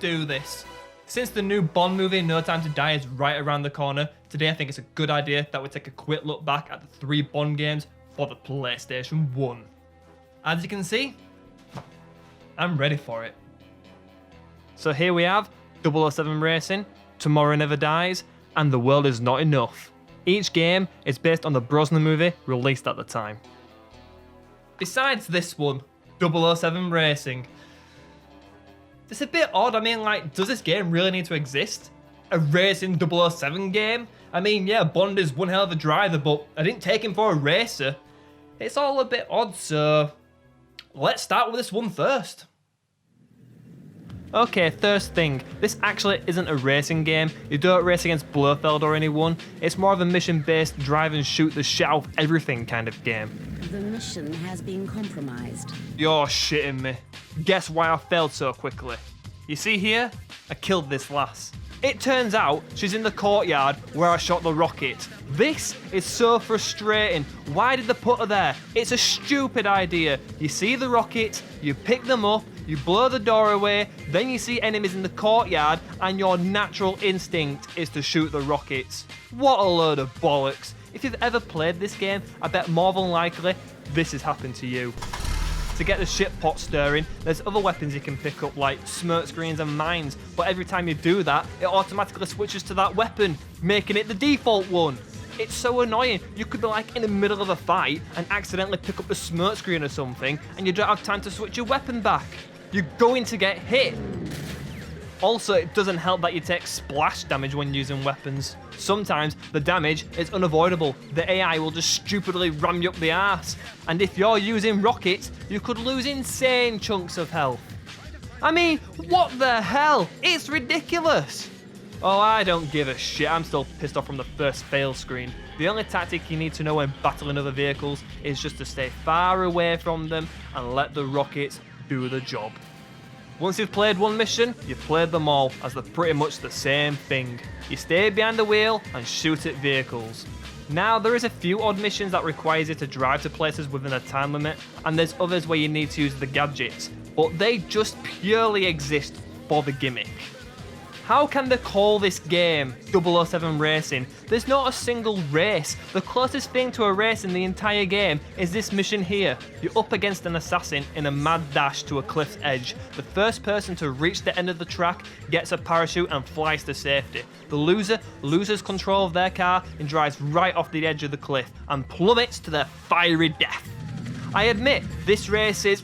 do this. Since the new Bond movie No Time to Die is right around the corner, today I think it's a good idea that we take a quick look back at the 3 Bond games for the PlayStation 1. As you can see, I'm ready for it. So here we have 007 Racing, Tomorrow Never Dies, and The World Is Not Enough. Each game is based on the Brosnan movie released at the time. Besides this one, 007 Racing, it's a bit odd. I mean, like, does this game really need to exist? A racing 007 game? I mean, yeah, Bond is one hell of a driver, but I didn't take him for a racer. It's all a bit odd, so let's start with this one first. Okay, first thing, this actually isn't a racing game. You don't race against Blofeld or anyone. It's more of a mission-based drive and shoot the shit out of everything kind of game. The mission has been compromised. You're shitting me. Guess why I failed so quickly? You see here? I killed this lass. It turns out she's in the courtyard where I shot the rocket. This is so frustrating. Why did they put her there? It's a stupid idea. You see the rocket, you pick them up, you blow the door away, then you see enemies in the courtyard, and your natural instinct is to shoot the rockets. What a load of bollocks. If you've ever played this game, I bet more than likely this has happened to you. To get the shit pot stirring, there's other weapons you can pick up like smoke screens and mines, but every time you do that, it automatically switches to that weapon, making it the default one. It's so annoying. You could be like in the middle of a fight and accidentally pick up the smoke screen or something, and you don't have time to switch your weapon back. You're going to get hit. Also, it doesn't help that you take splash damage when using weapons. Sometimes the damage is unavoidable. The AI will just stupidly ram you up the arse. And if you're using rockets, you could lose insane chunks of health. I mean, what the hell? It's ridiculous. Oh, I don't give a shit. I'm still pissed off from the first fail screen. The only tactic you need to know when battling other vehicles is just to stay far away from them and let the rockets do the job. Once you've played one mission, you've played them all, as they're pretty much the same thing. You stay behind the wheel and shoot at vehicles. Now, there is a few odd missions that requires you to drive to places within a time limit, and there's others where you need to use the gadgets, but they just purely exist for the gimmick. How can they call this game 007 Racing? There's not a single race. The closest thing to a race in the entire game is this mission here. You're up against an assassin in a mad dash to a cliff's edge. The first person to reach the end of the track gets a parachute and flies to safety. The loser loses control of their car and drives right off the edge of the cliff and plummets to their fiery death. I admit, this race is...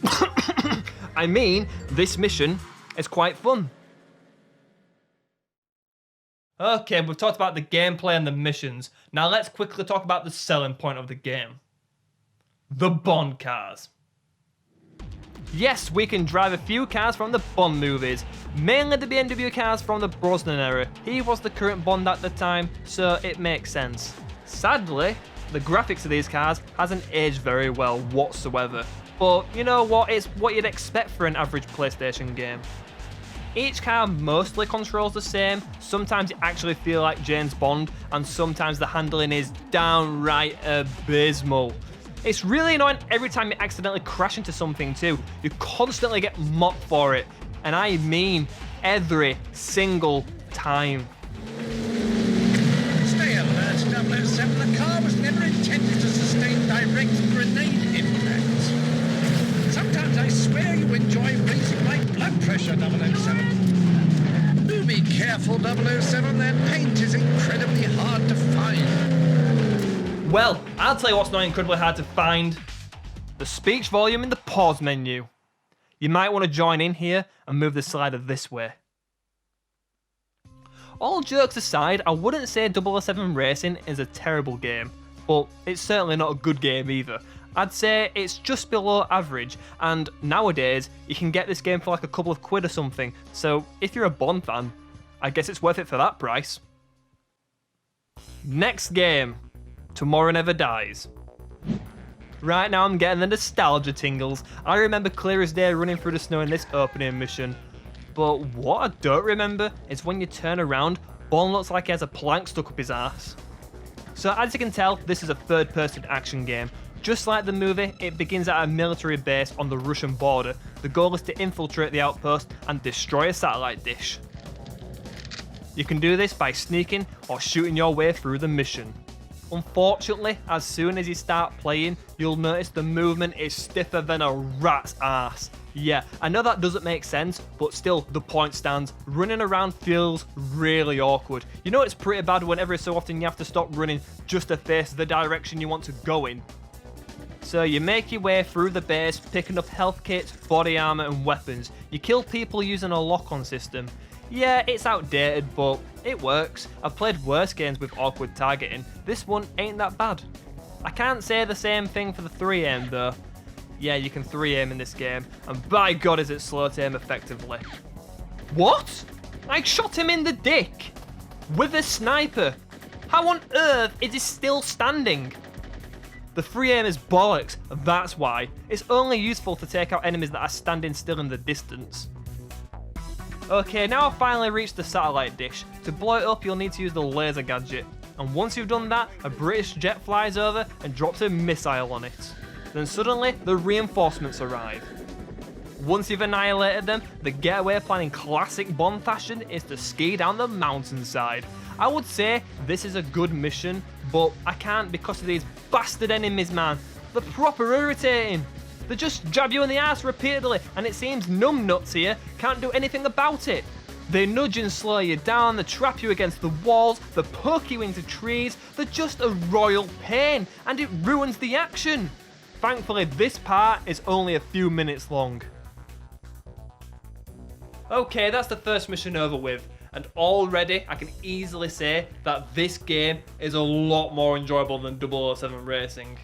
this mission is quite fun. Okay, we've talked about the gameplay and the missions. Now let's quickly talk about the selling point of the game. The Bond cars. Yes, we can drive a few cars from the Bond movies, mainly the BMW cars from the Brosnan era. He was the current Bond at the time, so it makes sense. Sadly, the graphics of these cars hasn't aged very well whatsoever. But you know what, it's what you'd expect for an average PlayStation game. Each car mostly controls the same. Sometimes you actually feel like James Bond, and sometimes the handling is downright abysmal. It's really annoying every time you accidentally crash into something too. You constantly get mocked for it, and I mean every single time. Stay alert, 007. The car was never intended to sustain direct grenade impacts. Sometimes I swear you enjoy raising my blood pressure, 007. Do be careful, 007. That paint is incredibly hard to find. Well, I'll tell you what's not incredibly hard to find. The speech volume in the pause menu. You might want to join in here and move the slider this way. All jokes aside, I wouldn't say 007 Racing is a terrible game, but it's certainly not a good game either. I'd say it's just below average, and nowadays you can get this game for like a couple of quid or something, so if you're a Bond fan, I guess it's worth it for that price. Next game, Tomorrow Never Dies. Right now I'm getting the nostalgia tingles. I remember clear as day running through the snow in this opening mission, but what I don't remember is when you turn around, Bond looks like he has a plank stuck up his ass. So as you can tell, this is a third-person action game, Just like the movie, it begins at a military base on the Russian border. The goal is to infiltrate the outpost and destroy a satellite dish. You can do this by sneaking or shooting your way through the mission. Unfortunately, as soon as you start playing, you'll notice the movement is stiffer than a rat's ass. Yeah, I know that doesn't make sense, but still, the point stands. Running around feels really awkward. You know it's pretty bad when every so often you have to stop running just to face the direction you want to go in. So you make your way through the base, picking up health kits, body armor and weapons. You kill people using a lock-on system. Yeah, it's outdated, but it works. I've played worse games with awkward targeting. This one ain't that bad. I can't say the same thing for the 3-aim though. Yeah, you can 3-aim in this game, and by God is it slow to aim effectively. What? I shot him in the dick! With a sniper! How on earth is he still standing? The 3-aim is bollocks, that's why. It's only useful to take out enemies that are standing still in the distance. Okay, now I've finally reached the satellite dish. To blow it up, you'll need to use the laser gadget. And once you've done that, a British jet flies over and drops a missile on it. Then suddenly, the reinforcements arrive. Once you've annihilated them, the getaway plan in classic Bond fashion is to ski down the mountainside. I would say this is a good mission, but I can't because of these bastard enemies, man. They're proper irritating. They just jab you in the ass repeatedly, and it seems numbnuts here can't do anything about it. They nudge and slow you down, they trap you against the walls, they poke you into trees, they're just a royal pain, and it ruins the action. Thankfully, this part is only a few minutes long. Okay, that's the first mission over with, and already I can easily say that this game is a lot more enjoyable than 007 Racing.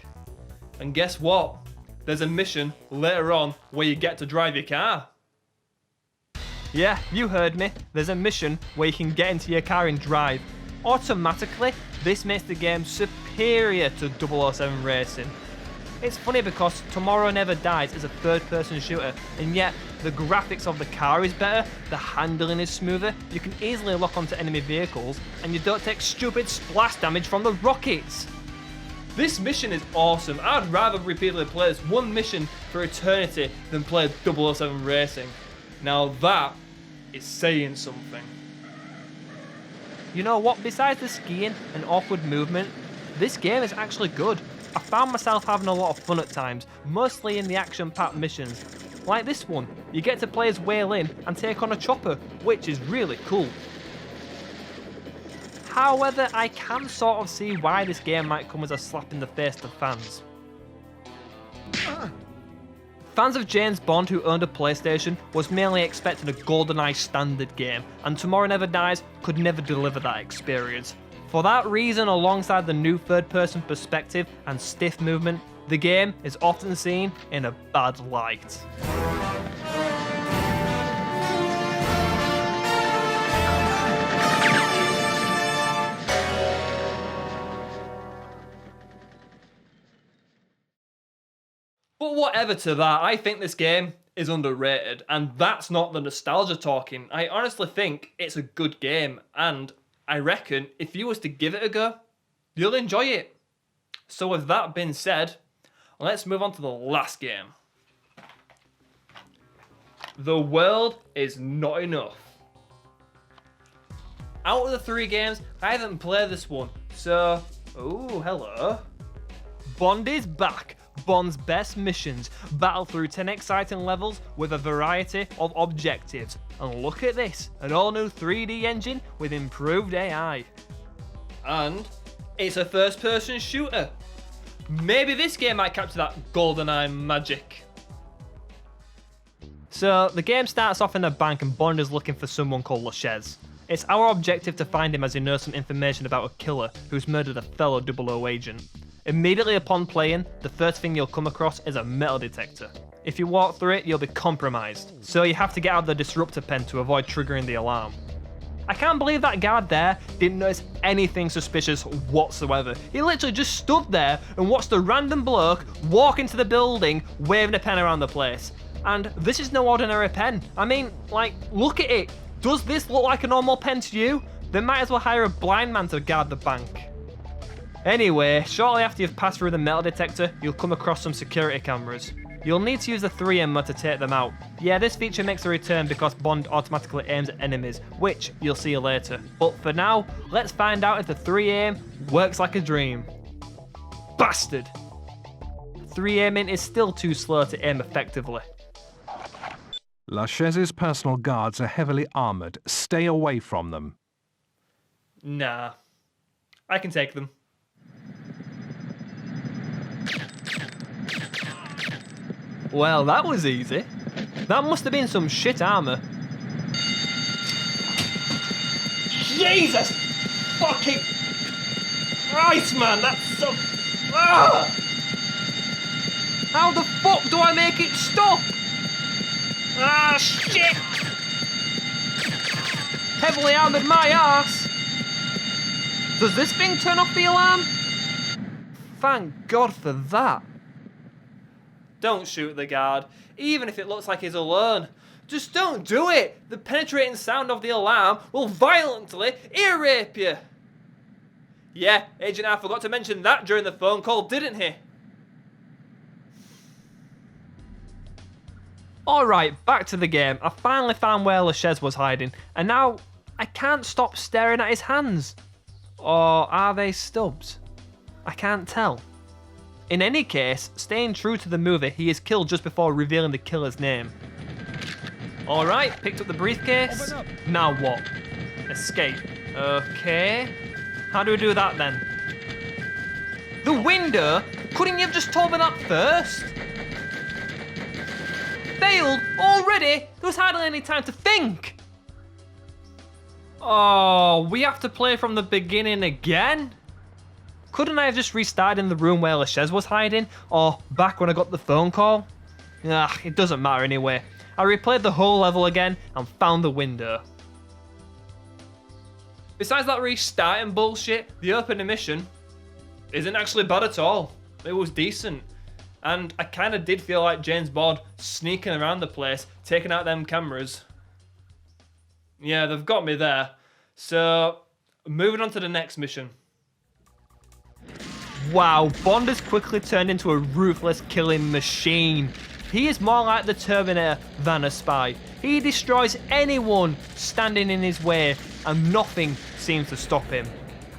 And guess what? There's a mission later on where you get to drive your car. Yeah, you heard me. There's a mission where you can get into your car and drive. Automatically, this makes the game superior to 007 Racing. It's funny because Tomorrow Never Dies is a third-person shooter, and yet the graphics of the car is better, the handling is smoother, you can easily lock onto enemy vehicles, and you don't take stupid splash damage from the rockets. This mission is awesome. I'd rather repeatedly play this one mission for eternity than play 007 Racing. Now that is saying something. You know what? Besides the skiing and awkward movement, this game is actually good. I found myself having a lot of fun at times, mostly in the action-packed missions. Like this one, you get to play as Whale In and take on a chopper, which is really cool. However, I can sort of see why this game might come as a slap in the face to fans. Fans of James Bond who owned a PlayStation was mainly expecting a GoldenEye standard game, and Tomorrow Never Dies could never deliver that experience. For that reason, alongside the new third-person perspective and stiff movement, the game is often seen in a bad light. But whatever to that, I think this game is underrated, and that's not the nostalgia talking. I honestly think it's a good game, and I reckon if you was to give it a go, you'll enjoy it. So with that being said, let's move on to the last game. The World Is Not Enough. Out of the 3 games, I haven't played this one, so... Ooh, hello. Bond is back. Bond's best missions, battle through 10 exciting levels with a variety of objectives. And look at this, an all-new 3D engine with improved AI. And it's a first-person shooter. Maybe this game might capture that GoldenEye magic. So, the game starts off in a bank and Bond is looking for someone called Lachaise. It's our objective to find him as he knows some information about a killer who's murdered a fellow 00 agent. Immediately upon playing, the first thing you'll come across is a metal detector. If you walk through it, you'll be compromised, so you have to get out the disruptor pen to avoid triggering the alarm. I can't believe that guard there didn't notice anything suspicious whatsoever. He literally just stood there and watched a random bloke walk into the building waving a pen around the place. And this is no ordinary pen. I mean, like, look at it. Does this look like a normal pen to you? They might as well hire a blind man to guard the bank. Anyway, shortly after you've passed through the metal detector, you'll come across some security cameras. You'll need to use the 3-aim mode to take them out. Yeah, this feature makes a return because Bond automatically aims at enemies, which you'll see later. But for now, let's find out if the 3-aim works like a dream. Bastard! 3-aiming is still too slow to aim effectively. Lachaise's personal guards are heavily armoured. Stay away from them. Nah. I can take them. Well, that was easy. That must have been some shit armour. Jesus fucking Christ, man, that's so... Ah! How the fuck do I make it stop? Ah, shit! Heavily armoured my arse. Does this thing turn off the alarm? Thank God for that. Don't shoot the guard, even if it looks like he's alone. Just don't do it! The penetrating sound of the alarm will violently ear rape you. Yeah, Agent R forgot to mention that during the phone call, didn't he? Alright, back to the game. I finally found where Lachaise was hiding, and now I can't stop staring at his hands. Or are they stubs? I can't tell. In any case, staying true to the movie, he is killed just before revealing the killer's name. Alright, picked up the briefcase. Now what? Escape. Okay. How do we do that then? The window? Couldn't you have just told me that first? Failed? Already? There was hardly any time to think. Oh, we have to play from the beginning again? Couldn't I have just restarted in the room where Lachaise was hiding? Or back when I got the phone call? It doesn't matter anyway. I replayed the whole level again and found the window. Besides that restarting bullshit, the opening mission isn't actually bad at all. It was decent. And I kind of did feel like James Bond sneaking around the place, taking out them cameras. Yeah, they've got me there. So, moving on to the next mission. Wow, Bond has quickly turned into a ruthless killing machine. He is more like the Terminator than a spy. He destroys anyone standing in his way, and nothing seems to stop him.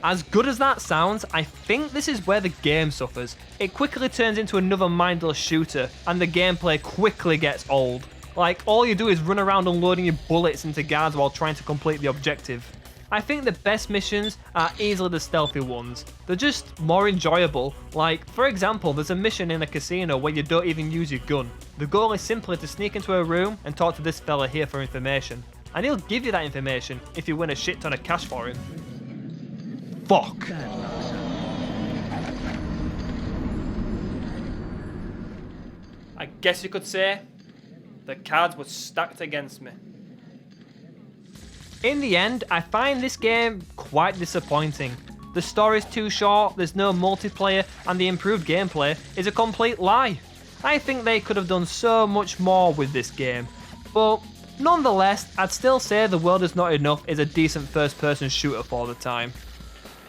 As good as that sounds, I think this is where the game suffers. It quickly turns into another mindless shooter, and the gameplay quickly gets old. Like, all you do is run around unloading your bullets into guards while trying to complete the objective. I think the best missions are easily the stealthy ones. They're just more enjoyable. Like, for example, there's a mission in a casino where you don't even use your gun. The goal is simply to sneak into a room and talk to this fella here for information. And he'll give you that information if you win a shit ton of cash for him. Fuck. I guess you could say the cards were stacked against me. In the end, I find this game quite disappointing. The story's too short, there's no multiplayer, and the improved gameplay is a complete lie. I think they could have done so much more with this game. But nonetheless, I'd still say The World Is Not Enough is a decent first-person shooter for the time.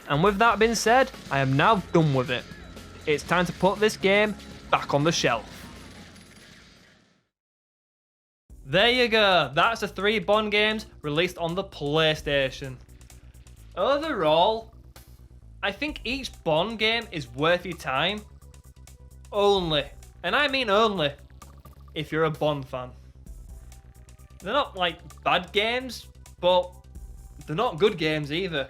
And with that being said, I am now done with it. It's time to put this game back on the shelf. There you go, that's the 3 Bond games released on the PlayStation. Overall, I think each Bond game is worth your time. Only, and I mean only, if you're a Bond fan. They're not like bad games, but they're not good games either.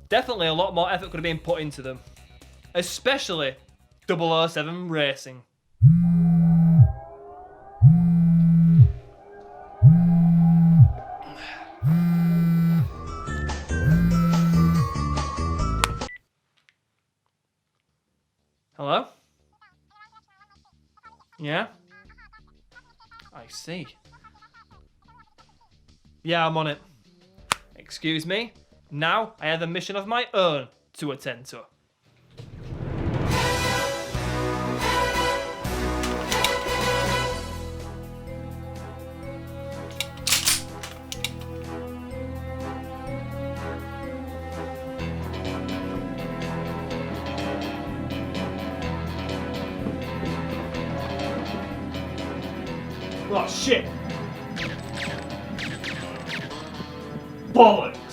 Definitely a lot more effort could have been put into them. Especially 007 Racing. Hello? Yeah? I see. Yeah, I'm on it. Excuse me. Now I have a mission of my own to attend to. Oh shit! Bollocks!